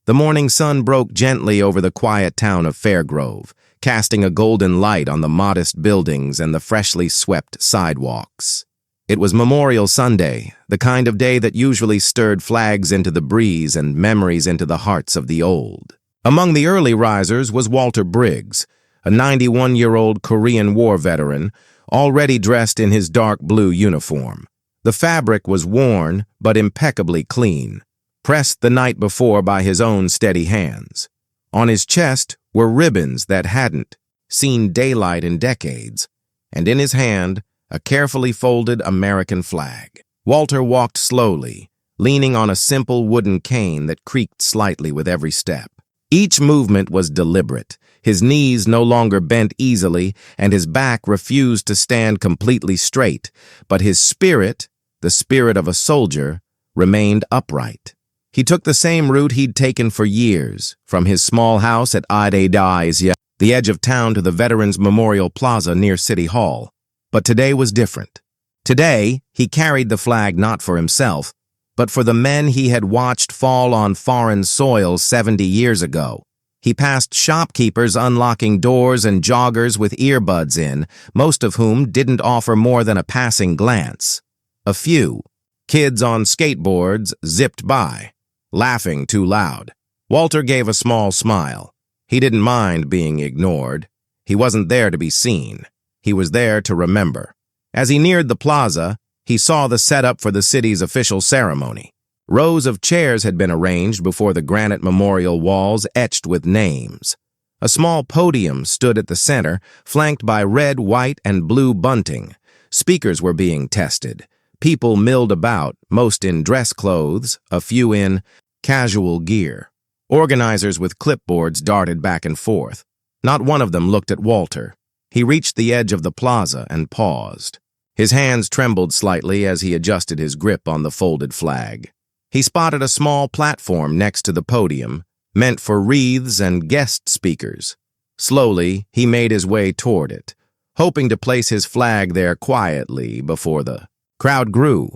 The morning sun broke gently over the quiet town of Fairgrove, casting a golden light on the modest buildings and the freshly swept sidewalks. It was Memorial Sunday, the kind of day that usually stirred flags into the breeze and memories into the hearts of the old. Among the early risers was Walter Briggs, a 91-year-old Korean War veteran, already dressed in his dark blue uniform. The fabric was worn, but impeccably clean, pressed the night before by his own steady hands. On his chest were ribbons that hadn't seen daylight in decades, and in his hand, a carefully folded American flag. Walter walked slowly, leaning on a simple wooden cane that creaked slightly with every step. Each movement was deliberate. His knees no longer bent easily, and his back refused to stand completely straight, but his spirit, the spirit of a soldier, remained upright. He took the same route he'd taken for years, from his small house at Ide-Dies, the edge of town, to the Veterans Memorial Plaza near City Hall. But today was different. Today, he carried the flag not for himself, but for the men he had watched fall on foreign soil 70 years ago. He passed shopkeepers unlocking doors and joggers with earbuds in, most of whom didn't offer more than a passing glance. A few, kids on skateboards, zipped by, laughing too loud. Walter gave a small smile. He didn't mind being ignored. He wasn't there to be seen. He was there to remember. As he neared the plaza, he saw the setup for the city's official ceremony. Rows of chairs had been arranged before the granite memorial walls etched with names. A small podium stood at the center, flanked by red, white, and blue bunting. Speakers were being tested. People milled about, most in dress clothes, a few in casual gear. Organizers with clipboards darted back and forth. Not one of them looked at Walter. He reached the edge of the plaza and paused. His hands trembled slightly as he adjusted his grip on the folded flag. He spotted a small platform next to the podium, meant for wreaths and guest speakers. Slowly, he made his way toward it, hoping to place his flag there quietly before the crowd grew.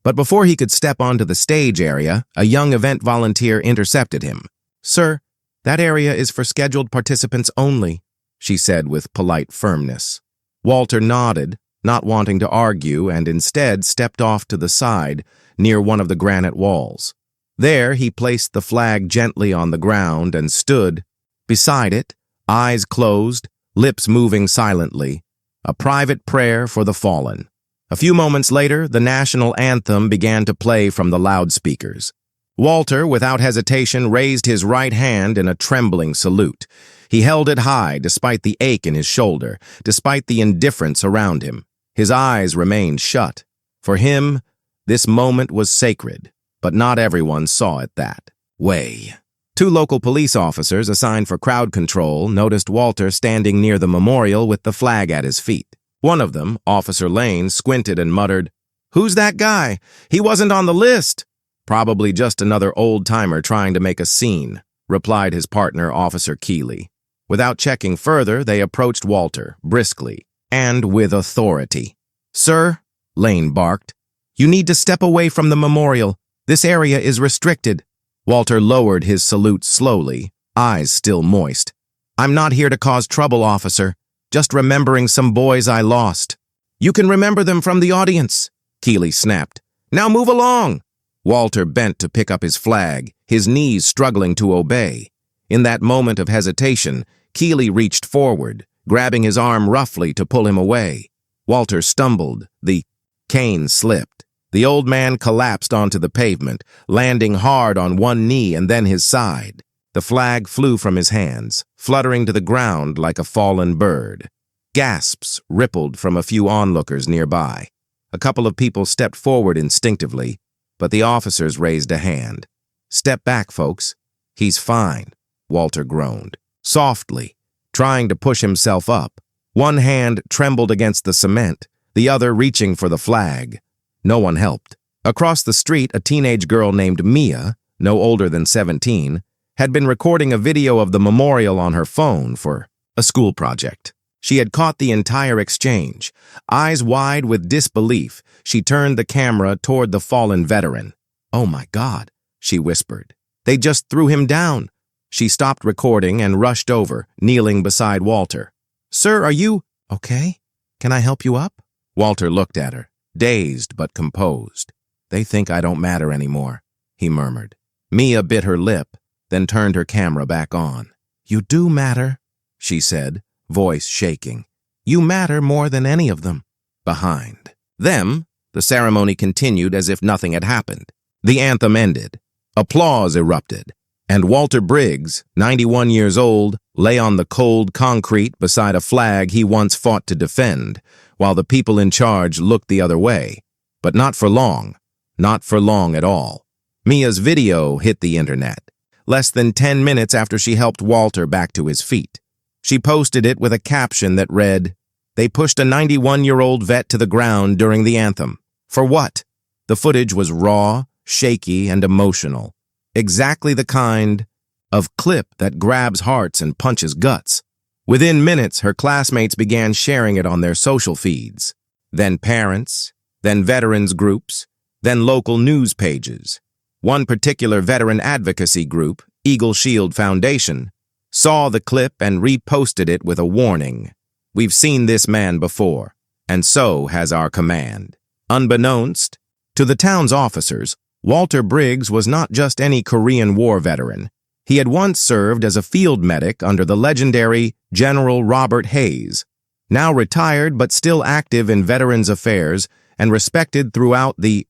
But before he could step onto the stage area, a young event volunteer intercepted him. "Sir, that area is for scheduled participants only," she said with polite firmness. Walter nodded, not wanting to argue, and instead stepped off to the side, near one of the granite walls. There, he placed the flag gently on the ground and stood beside it, eyes closed, lips moving silently, a private prayer for the fallen. A few moments later, the national anthem began to play from the loudspeakers. Walter, without hesitation, raised his right hand in a trembling salute. He held it high despite the ache in his shoulder, despite the indifference around him. His eyes remained shut. For him, this moment was sacred, but not everyone saw it that way. Two local police officers assigned for crowd control noticed Walter standing near the memorial with the flag at his feet. One of them, Officer Lane, squinted and muttered, "Who's that guy? He wasn't on the list." "Probably just another old-timer trying to make a scene," replied his partner, Officer Keeley. Without checking further, they approached Walter, briskly, and with authority. "Sir," Lane barked, "you need to step away from the memorial. This area is restricted." Walter lowered his salute slowly, eyes still moist. "I'm not here to cause trouble, officer. Just remembering some boys I lost." "You can remember them from the audience," Keeley snapped. "Now move along." Walter bent to pick up his flag, his knees struggling to obey. In that moment of hesitation, Keeley reached forward, grabbing his arm roughly to pull him away. Walter stumbled. The cane slipped. The old man collapsed onto the pavement, landing hard on one knee and then his side. The flag flew from his hands, fluttering to the ground like a fallen bird. Gasps rippled from a few onlookers nearby. A couple of people stepped forward instinctively, but the officers raised a hand. "Step back, folks. He's fine," Walter groaned, softly, trying to push himself up. One hand trembled against the cement, the other reaching for the flag. No one helped. Across the street, a teenage girl named Mia, no older than 17, had been recording a video of the memorial on her phone for a school project. She had caught the entire exchange. Eyes wide with disbelief, she turned the camera toward the fallen veteran. "Oh my God," she whispered. They just threw him down." She stopped recording and rushed over, kneeling beside Walter. "Sir, are you okay? Can I help you up?" Walter looked at her, dazed but composed. "They think I don't matter anymore," he murmured. Mia bit her lip, then turned her camera back on. "You do matter," she said, voice shaking. "You matter more than any of them." Behind them, the ceremony continued as if nothing had happened. The anthem ended. Applause erupted, and Walter Briggs, 91 years old, lay on the cold concrete beside a flag he once fought to defend, while the people in charge looked the other way. But not for long. Not for long at all. Mia's video hit the internet, less than 10 minutes after she helped Walter back to his feet. She posted it with a caption that read, "They pushed a 91-year-old vet to the ground during the anthem. For what?" The footage was raw, shaky, and emotional. Exactly the kind of clip that grabs hearts and punches guts. Within minutes, her classmates began sharing it on their social feeds. Then parents, then veterans groups, then local news pages. One particular veteran advocacy group, Eagle Shield Foundation, saw the clip and reposted it with a warning. "We've seen this man before, and so has our command." Unbeknownst to the town's officers, Walter Briggs was not just any Korean War veteran. He had once served as a field medic under the legendary General Robert Hayes, now retired but still active in Veterans Affairs and respected throughout the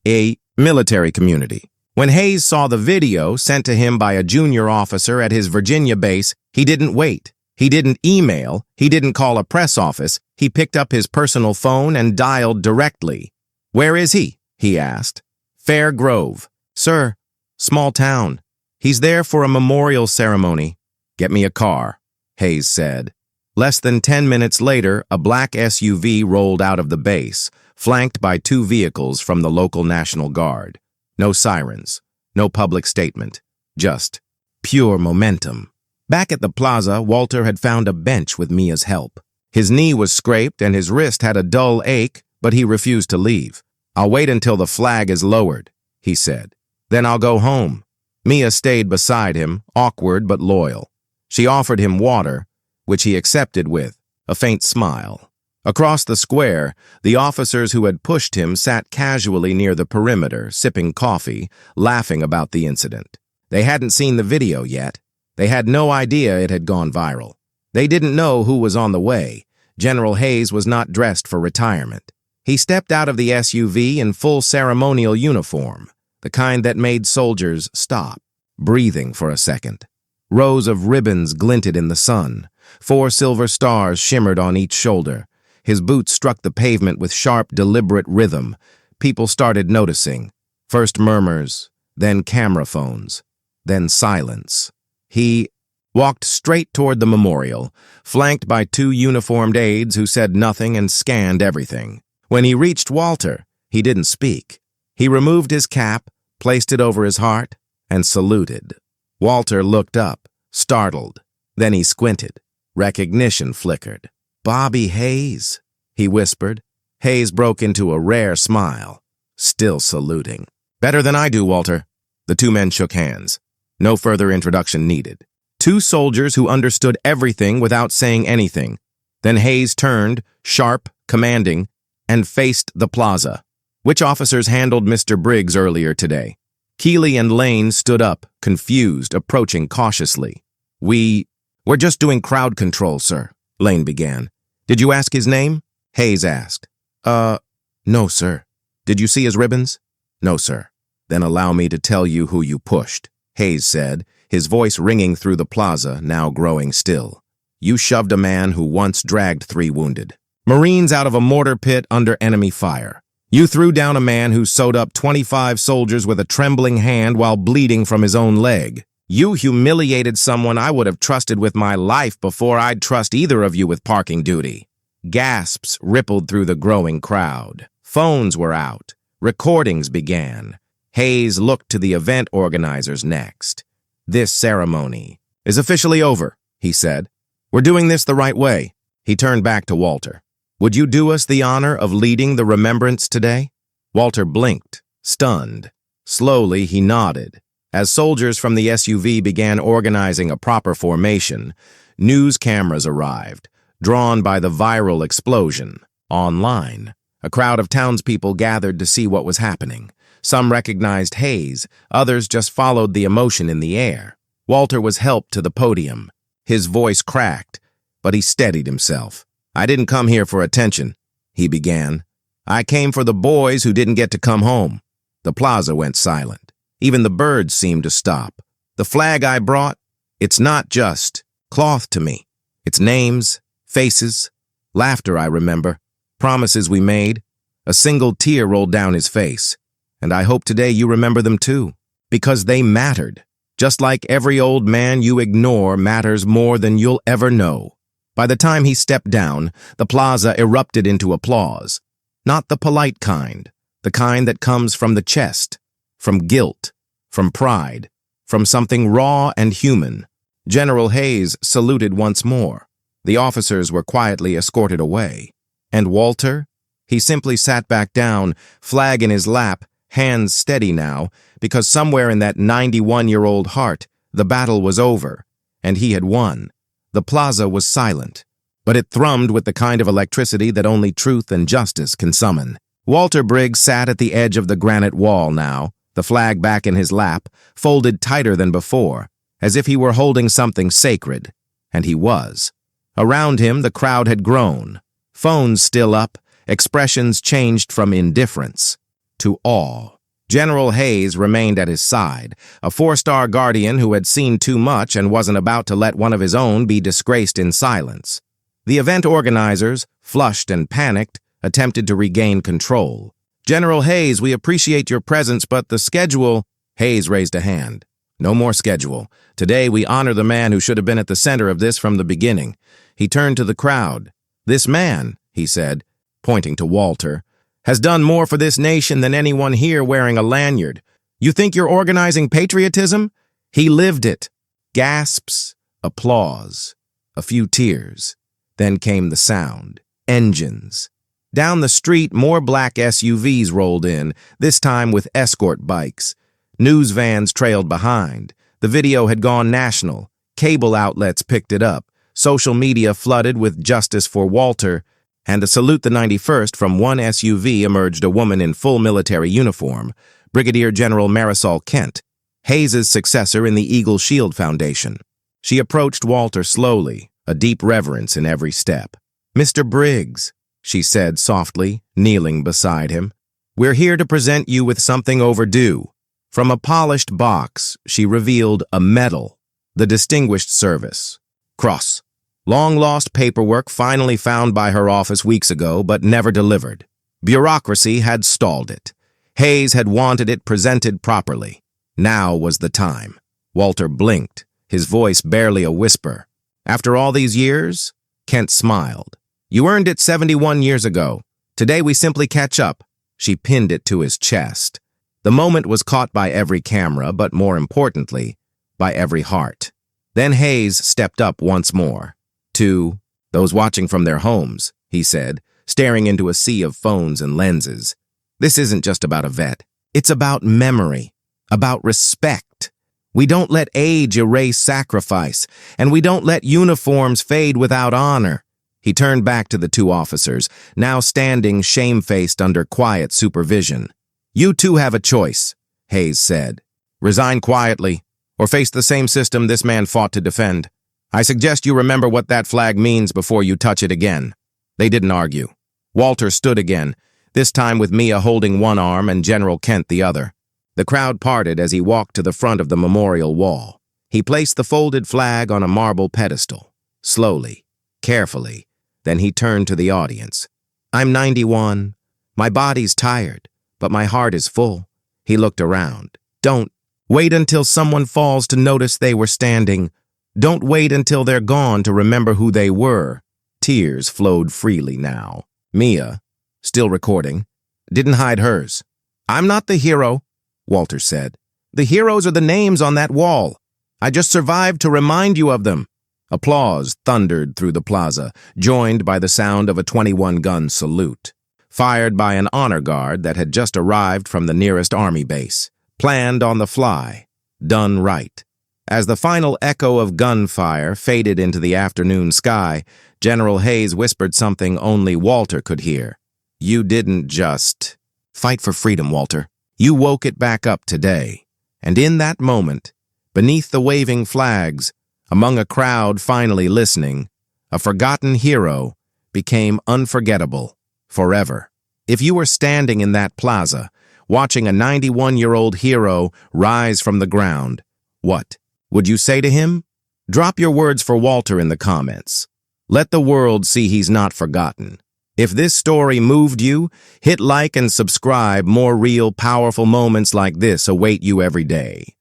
military community. When Hayes saw the video sent to him by a junior officer at his Virginia base, he didn't wait. He didn't email. He didn't call a press office. He picked up his personal phone and dialed directly. "Where is he?" he asked. "Fair Grove." "Sir, small town. He's there for a memorial ceremony." "Get me a car," Hayes said. Less than 10 minutes later, a black SUV rolled out of the base, flanked by 2 vehicles from the local National Guard. No sirens, no public statement, just pure momentum. Back at the plaza, Walter had found a bench with Mia's help. His knee was scraped and his wrist had a dull ache, but he refused to leave. "I'll wait until the flag is lowered," he said. "Then I'll go home." Mia stayed beside him, awkward but loyal. She offered him water, which he accepted with a faint smile. Across the square, the officers who had pushed him sat casually near the perimeter, sipping coffee, laughing about the incident. They hadn't seen the video yet. They had no idea it had gone viral. They didn't know who was on the way. General Hayes was not dressed for retirement. He stepped out of the SUV in full ceremonial uniform, the kind that made soldiers stop, breathing for a second. Rows of ribbons glinted in the sun. 4 silver stars shimmered on each shoulder. His boots struck the pavement with sharp, deliberate rhythm. People started noticing. First murmurs, then camera phones, then silence. He walked straight toward the memorial, flanked by 2 uniformed aides who said nothing and scanned everything. When he reached Walter, he didn't speak. He removed his cap, placed it over his heart, and saluted. Walter looked up, startled. Then he squinted. Recognition flickered. "Bobby Hayes," he whispered. Hayes broke into a rare smile, still saluting. "Better than I do, Walter." The 2 men shook hands. No further introduction needed. 2 soldiers who understood everything without saying anything. Then Hayes turned, sharp, commanding, and faced the plaza. "Which officers handled Mr. Briggs earlier today?" Keeley and Lane stood up, confused, approaching cautiously. We're just doing crowd control, sir," Lane began. "Did you ask his name?" Hayes asked. No, sir." "Did you see his ribbons?" "No, sir." "Then allow me to tell you who you pushed," Hayes said, his voice ringing through the plaza, now growing still. "You shoved a man who once dragged 3 wounded Marines out of a mortar pit under enemy fire. You threw down a man who sewed up 25 soldiers with a trembling hand while bleeding from his own leg. You humiliated someone I would have trusted with my life before I'd trust either of you with parking duty." Gasps rippled through the growing crowd. Phones were out. Recordings began. Hayes looked to the event organizers next. "This ceremony is officially over," he said. "We're doing this the right way." He turned back to Walter. "Would you do us the honor of leading the remembrance today?" Walter blinked, stunned. Slowly, he nodded. As soldiers from the SUV began organizing a proper formation, news cameras arrived, drawn by the viral explosion. Online, a crowd of townspeople gathered to see what was happening. Some recognized Hayes, others just followed the emotion in the air. Walter was helped to the podium. His voice cracked, but he steadied himself. "I didn't come here for attention," he began. "I came for the boys who didn't get to come home." The plaza went silent. Even the birds seemed to stop. "The flag I brought, it's not just cloth to me. It's names, faces, laughter I remember, promises we made." A single tear rolled down his face. "And I hope today you remember them too, because they mattered. Just like every old man you ignore matters more than you'll ever know." By the time he stepped down, the plaza erupted into applause. Not the polite kind, the kind that comes from the chest, from guilt, from pride, from something raw and human. General Hayes saluted once more. The officers were quietly escorted away. And Walter? He simply sat back down, flag in his lap, hands steady now, because somewhere in that 91-year-old heart, the battle was over, and he had won. The plaza was silent, but it thrummed with the kind of electricity that only truth and justice can summon. Walter Briggs sat at the edge of the granite wall now, the flag back in his lap, folded tighter than before, as if he were holding something sacred. And he was. Around him, the crowd had grown. Phones still up, expressions changed from indifference to awe. General Hayes remained at his side, a four-star guardian who had seen too much and wasn't about to let one of his own be disgraced in silence. The event organizers, flushed and panicked, attempted to regain control. "General Hayes, we appreciate your presence, but the schedule—" Hayes raised a hand. "No more schedule. Today we honor the man who should have been at the center of this from the beginning." He turned to the crowd. "This man," he said, pointing to Walter, "has done more for this nation than anyone here wearing a lanyard. You think you're organizing patriotism? He lived it." Gasps, applause, a few tears. Then came the sound. Engines. Down the street, more black SUVs rolled in, this time with escort bikes. News vans trailed behind. The video had gone national. Cable outlets picked it up. Social media flooded with justice for Walter, and to salute the 91st from one SUV emerged a woman in full military uniform, Brigadier General Marisol Kent, Hayes's successor in the Eagle Shield Foundation. She approached Walter slowly, a deep reverence in every step. "Mr. Briggs," she said softly, kneeling beside him, "we're here to present you with something overdue." From a polished box, she revealed a medal, the Distinguished Service Cross. Long-lost paperwork finally found by her office weeks ago, but never delivered. Bureaucracy had stalled it. Hayes had wanted it presented properly. Now was the time. Walter blinked, his voice barely a whisper. "After all these years?" Kent smiled. "You earned it 71 years ago. Today we simply catch up." She pinned it to his chest. The moment was caught by every camera, but more importantly, by every heart. Then Hayes stepped up once more. "To those watching from their homes," he said, staring into a sea of phones and lenses. "This isn't just about a vet. It's about memory, about respect. We don't let age erase sacrifice, and we don't let uniforms fade without honor." He turned back to the two officers, now standing shamefaced under quiet supervision. "You two have a choice," Hayes said. "Resign quietly, or face the same system this man fought to defend. I suggest you remember what that flag means before you touch it again." They didn't argue. Walter stood again, this time with Mia holding one arm and General Kent the other. The crowd parted as he walked to the front of the memorial wall. He placed the folded flag on a marble pedestal. Slowly, carefully, then he turned to the audience. "I'm 91. My body's tired, but my heart is full." He looked around. "Don't wait until someone falls to notice they were standing. Don't wait until they're gone to remember who they were." Tears flowed freely now. Mia, still recording, didn't hide hers. "I'm not the hero," Walter said. "The heroes are the names on that wall. I just survived to remind you of them." Applause thundered through the plaza, joined by the sound of a 21-gun salute, fired by an honor guard that had just arrived from the nearest army base, planned on the fly. done right. As the final echo of gunfire faded into the afternoon sky, General Hayes whispered something only Walter could hear. You didn't just fight for freedom, Walter. You woke it back up today. And in that moment, beneath the waving flags, among a crowd finally listening, a forgotten hero became unforgettable forever. If you were standing in that plaza, watching a 91-year-old hero rise from the ground, what would you say to him? Drop your words for Walter in the comments. Let the world see he's not forgotten. If this story moved you, hit like and subscribe. More real, powerful moments like this await you every day.